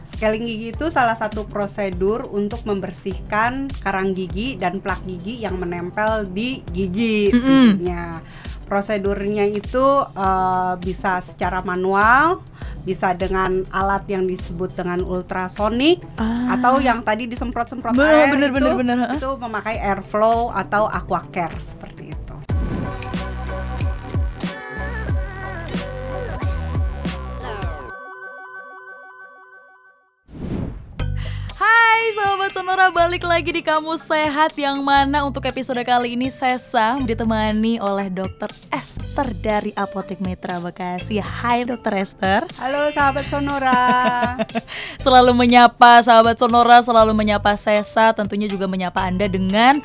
Scaling gigi itu salah satu prosedur untuk membersihkan karang gigi dan plak gigi yang menempel di gigi. Tentunya prosedurnya itu bisa secara manual, bisa dengan alat yang disebut dengan ultrasonik, atau yang tadi disemprot-semprot air itu memakai airflow atau aquacare seperti itu. Hai Sobat Sonora, balik lagi di Kamu Sehat, yang mana untuk episode kali ini Sesa ditemani oleh Dr. Esther dari Apotek Mitra Bekasi. Hai Dr. Esther. Halo sahabat Sonora. Selalu menyapa sahabat Sonora, selalu menyapa Sesa, tentunya juga menyapa Anda dengan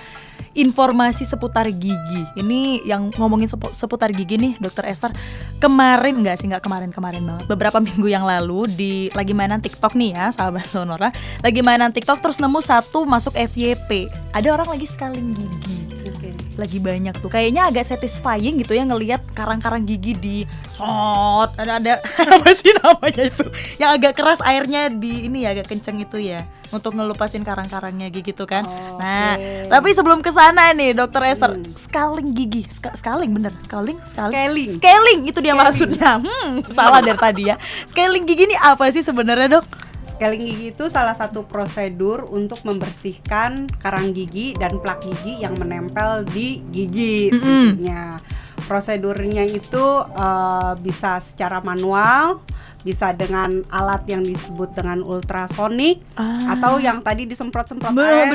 informasi seputar gigi. Ini yang ngomongin seputar gigi nih Dr. Esther. Kemarin nggak kemarin banget, beberapa minggu yang lalu lagi mainan TikTok nih ya sahabat Sonora. Lagi mainan TikTok terus nemu satu masuk FYP. Ada orang lagi scaling gigi. Lagi banyak tuh. Kayaknya agak satisfying gitu ya ngelihat karang-karang gigi di ada apa sih namanya itu? Yang agak keras airnya di ini ya, agak kenceng itu ya, untuk ngelupasin karang-karangnya gitu kan. Nah, tapi sebelum kesana nih Dr. Esther, scaling gigi, scaling itu dia maksudnya. Salah dari tadi ya. Scaling gigi ini apa sih sebenarnya, Dok? Scaling gigi itu salah satu prosedur untuk membersihkan karang gigi dan plak gigi yang menempel di gigi. Tentunya prosedurnya itu bisa secara manual, bisa dengan alat yang disebut dengan ultrasonik, atau yang tadi disemprot-semprot air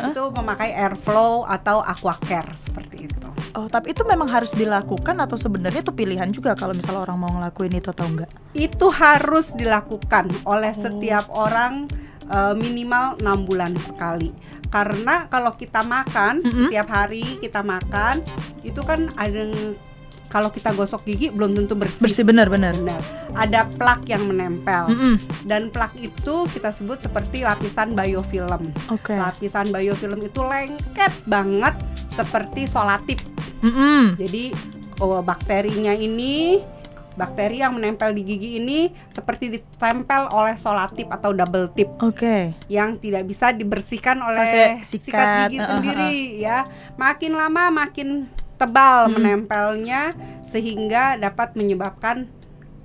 itu memakai airflow atau aquacare seperti itu. Oh, tapi itu memang harus dilakukan atau sebenarnya itu pilihan juga kalau misalnya orang mau ngelakuin itu atau enggak? Itu harus dilakukan oleh setiap orang minimal 6 bulan sekali. Karena kalau kita makan, setiap hari kita makan, itu kan ada, kalau kita gosok gigi belum tentu bersih. Benar. Ada plak yang menempel. Dan plak itu kita sebut seperti lapisan biofilm. Lapisan biofilm itu lengket banget seperti solatip. Jadi bakteri yang menempel di gigi ini seperti ditempel oleh solatip atau double tip. Yang tidak bisa dibersihkan oleh sikat gigi sendiri ya. Makin lama makin tebal menempelnya sehingga dapat menyebabkan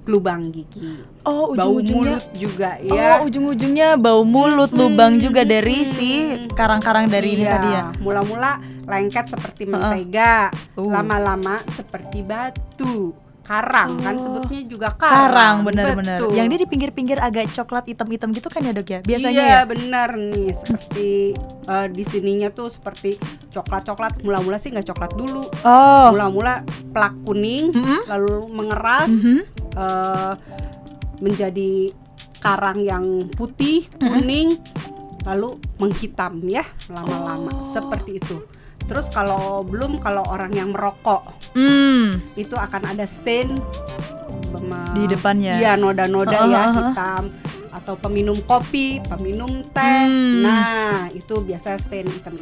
lubang gigi. Bau mulut juga ya. Ujung-ujungnya bau mulut, lubang juga dari si karang-karang dari ini tadi ya. Mula-mula lengket seperti mentega, lama-lama seperti batu. Karang kan sebutnya juga karang. Benar-benar. Yang dia di pinggir-pinggir agak coklat hitam-hitam gitu kan ya, Dok ya? Biasanya ya. Iya, benar nih. Seperti di sininya tuh seperti coklat-coklat. Mula-mula sih nggak coklat dulu. Mula-mula plak kuning, lalu mengeras menjadi karang yang putih, kuning, lalu menghitam ya lama-lama seperti itu. Terus kalau orang yang merokok, itu akan ada stain di depannya. Iya, noda-noda ya hitam. Atau peminum kopi, peminum teh. Nah, itu biasa stain hitam.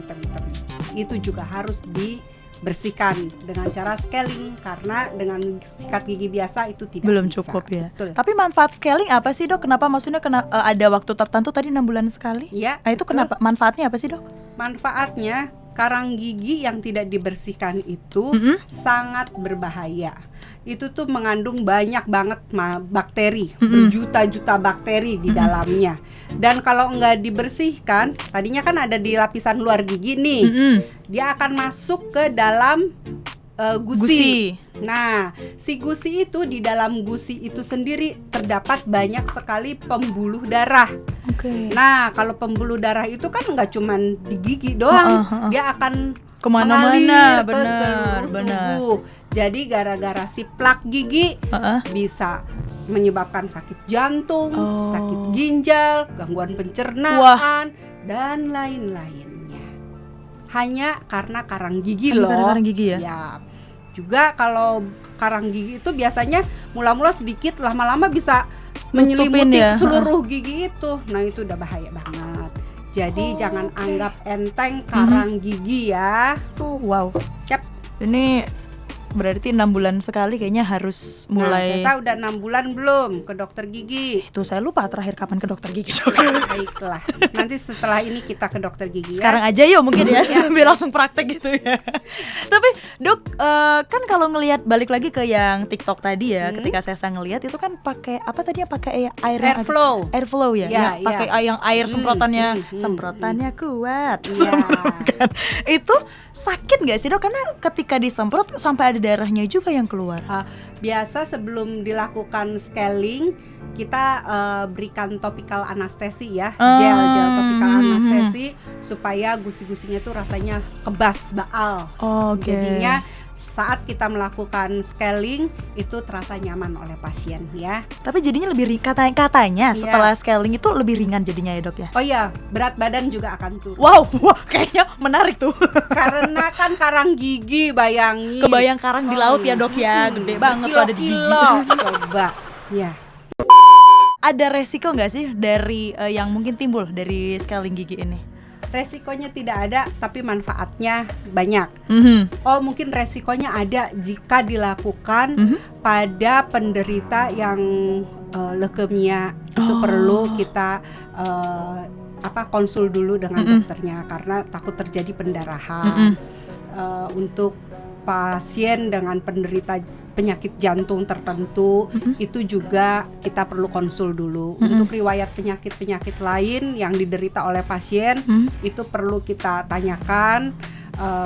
Itu juga harus dibersihkan dengan cara scaling, karena dengan sikat gigi biasa itu belum cukup ya. Betul. Tapi manfaat scaling apa sih, Dok? Kenapa maksudnya ada waktu tertentu tadi 6 bulan sekali? Iya. Nah, itu kenapa? Manfaatnya apa sih, Dok? Manfaatnya, karang gigi yang tidak dibersihkan itu sangat berbahaya. Itu tuh mengandung banyak banget bakteri, berjuta-juta bakteri di dalamnya. Dan kalau nggak dibersihkan, tadinya kan ada di lapisan luar gigi nih, dia akan masuk ke dalam gusi. Nah, si gusi itu, di dalam gusi itu sendiri terdapat banyak sekali pembuluh darah. Nah, kalau pembuluh darah itu kan nggak cuman di gigi doang, dia akan kemana-mana, ke seluruh tubuh. Jadi gara-gara si plak gigi bisa menyebabkan sakit jantung, sakit ginjal, gangguan pencernaan, dan lain-lainnya. Hanya karena karang gigi loh. Karang gigi ya? Ya. Juga kalau karang gigi itu biasanya mula-mula sedikit, lama-lama bisa menyelimuti seluruh gigi itu. Nah, itu udah bahaya banget. Jadi jangan anggap enteng karang gigi ya. Wow. Yap. Ini Berarti 6 bulan sekali kayaknya harus mulai. Nah, Sesa udah 6 bulan belum ke dokter gigi? Itu saya lupa terakhir kapan ke dokter gigi, Dok. Baiklah, nanti setelah ini kita ke dokter gigi Sekarang ya. aja yuk mungkin ya, Ya. biar langsung praktek gitu ya. Tapi Dok, kan kalau ngelihat balik lagi ke yang TikTok tadi ya, ketika Sesa ngelihat itu kan pakai apa tadi ya, pakai air yang Airflow. airflow ya, Ya, yang pakai yang air semprotannya, semprotannya kuat. Iya. Kan. Itu sakit nggak sih, Dok? Karena ketika disemprot sampai ada darahnya juga yang keluar. Biasa sebelum dilakukan scaling kita berikan topical anestesi ya, gel topical anestesi supaya gusi-gusinya tuh rasanya kebas baal. Oke. Jadinya saat kita melakukan scaling itu terasa nyaman oleh pasien ya. Tapi jadinya lebih katanya Iya. setelah scaling itu lebih ringan jadinya ya, Dok ya. Oh iya, berat badan juga akan turun. Wow, wah kayaknya menarik tuh. Karena kan karang gigi, bayangin. Kebayang karang di laut ya, Dok ya, gede banget tuh ada di gigi. Kilo-kilo. Coba, ya. Ada resiko nggak sih dari yang mungkin timbul dari scaling gigi ini? Resikonya tidak ada, tapi manfaatnya banyak. Oh, mungkin resikonya ada jika dilakukan pada penderita yang leukemia. Itu perlu kita konsul dulu dengan dokternya karena takut terjadi pendarahan. Untuk pasien dengan penderita penyakit jantung tertentu itu juga kita perlu konsul dulu. Untuk riwayat penyakit-penyakit lain yang diderita oleh pasien itu perlu kita tanyakan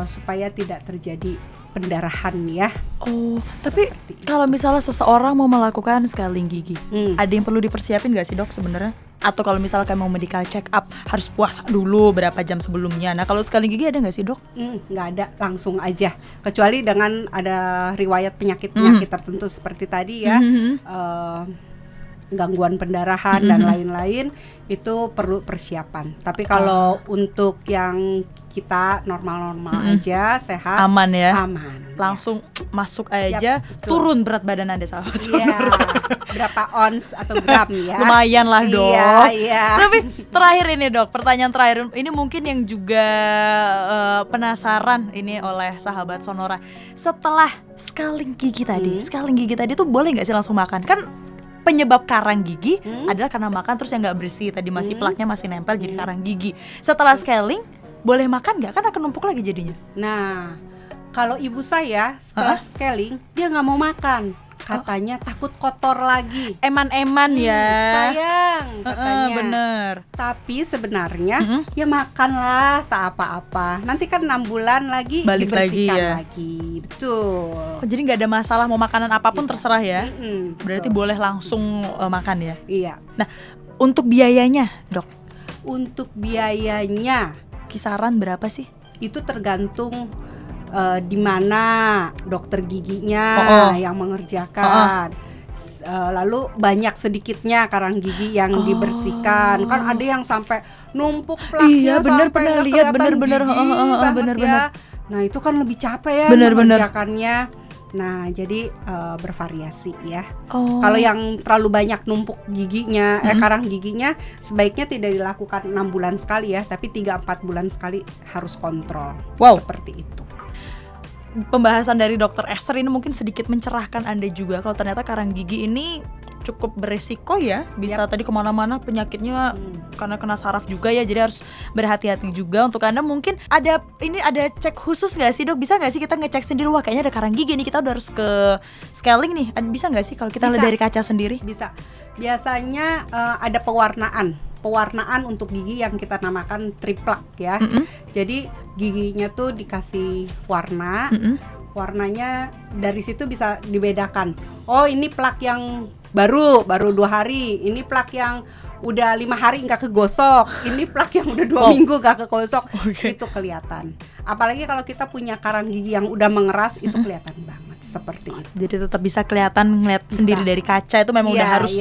supaya tidak terjadi pendarahan ya. Oh, tapi kalau misalnya seseorang mau melakukan scaling gigi, ada yang perlu dipersiapin nggak sih, Dok sebenarnya? Atau kalau misalnya kayak mau medical check up harus puasa dulu berapa jam sebelumnya. Nah kalau scaling gigi ada nggak sih, Dok? Nggak ada, langsung aja. Kecuali dengan ada riwayat penyakit-penyakit tertentu seperti tadi ya, gangguan pendarahan dan lain-lain itu perlu persiapan. Tapi kalau untuk yang kita normal-normal aja, sehat, aman ya? Aman. Langsung masuk aja, turun berat badan Anda, sahabat. Iya, berapa ons atau gram ya? Lumayan lah, Dok. Iya. Tapi terakhir ini, Dok, pertanyaan terakhir ini mungkin yang juga penasaran ini oleh sahabat Sonora. Setelah scaling gigi tadi tuh boleh nggak sih langsung makan? Kan penyebab karang gigi adalah karena makan terus yang nggak bersih, tadi masih plaknya masih nempel jadi karang gigi. Setelah scaling boleh makan nggak? Kan akan numpuk lagi jadinya. Nah, kalau ibu saya setelah scaling dia nggak mau makan, katanya takut kotor lagi. Eman-eman ya. Sayang, katanya. Bener. Tapi sebenarnya ya makanlah, tak apa-apa. Nanti kan 6 bulan lagi balik dibersihkan lagi ya. lagi. Betul. Oh, jadi nggak ada masalah mau makanan apapun terserah ya. betul. Berarti boleh langsung makan ya. Iya. Nah, untuk biayanya, Dok? Untuk biayanya Kisaran berapa sih? itu tergantung di mana dokter giginya yang mengerjakan. Lalu banyak sedikitnya karang gigi yang dibersihkan. Kan ada yang sampai numpuk plaknya, Iya, bener, sampai pernah nggak lihat, kelihatan bener, gigi banget bener, ya. bener. Nah itu kan lebih capek ya Bener. mengerjakannya. Nah jadi bervariasi ya. Kalau yang terlalu banyak numpuk giginya, karang giginya, sebaiknya tidak dilakukan 6 bulan sekali ya, tapi 3-4 bulan sekali harus kontrol. Wow. Seperti itu. Pembahasan dari Dokter Esther ini mungkin sedikit mencerahkan Anda juga kalau ternyata karang gigi ini cukup beresiko ya, bisa tadi kemana-mana penyakitnya karena kena saraf juga ya, jadi harus berhati-hati juga. Untuk Anda mungkin ada cek khusus nggak sih, Dok? Bisa nggak sih kita ngecek sendiri, wah kayaknya ada karang gigi nih, kita udah harus ke scaling nih, bisa nggak sih kalau kita lihat dari kaca sendiri? Bisa. Biasanya ada pewarnaan untuk gigi yang kita namakan triplak ya. Jadi giginya tuh dikasih warna, warnanya dari situ bisa dibedakan. Oh ini plak yang baru 2 hari, ini plak yang udah 5 hari nggak kegosok, ini plak yang udah 2 minggu nggak kegosok. Itu kelihatan. Apalagi kalau kita punya karang gigi yang udah mengeras, itu kelihatan banget seperti itu. Jadi tetap bisa kelihatan, ngeliat sendiri dari kaca, itu memang udah harus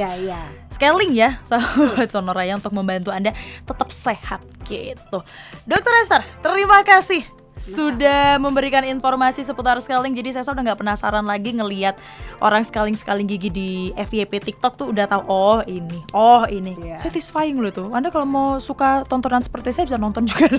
scaling ya, sahabat Sonoraya, untuk membantu Anda tetap sehat gitu. Dokter Esther, terima kasih sudah memberikan informasi seputar scaling. Jadi saya udah nggak penasaran lagi ngelihat orang scaling gigi di FYP TikTok tuh, udah tahu oh ini satisfying loh tuh. Anda kalau mau suka tontonan seperti saya bisa nonton juga.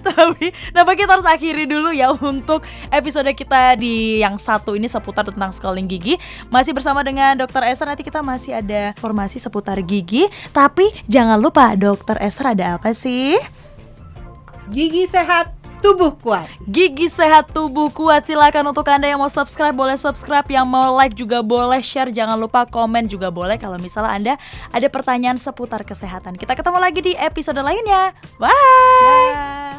Tapi nampaknya kita harus akhiri dulu ya untuk episode kita di yang satu ini seputar tentang scrolling gigi. Masih bersama dengan Dr. Esther, nanti kita masih ada informasi seputar gigi. Tapi jangan lupa Dr. Esther ada apa sih? Gigi sehat, tubuh kuat. Gigi sehat, tubuh kuat. Silakan untuk Anda yang mau subscribe boleh subscribe, yang mau like juga boleh share. Jangan lupa komen juga boleh kalau misalnya Anda ada pertanyaan seputar kesehatan. Kita ketemu lagi di episode lainnya. Bye. Dah.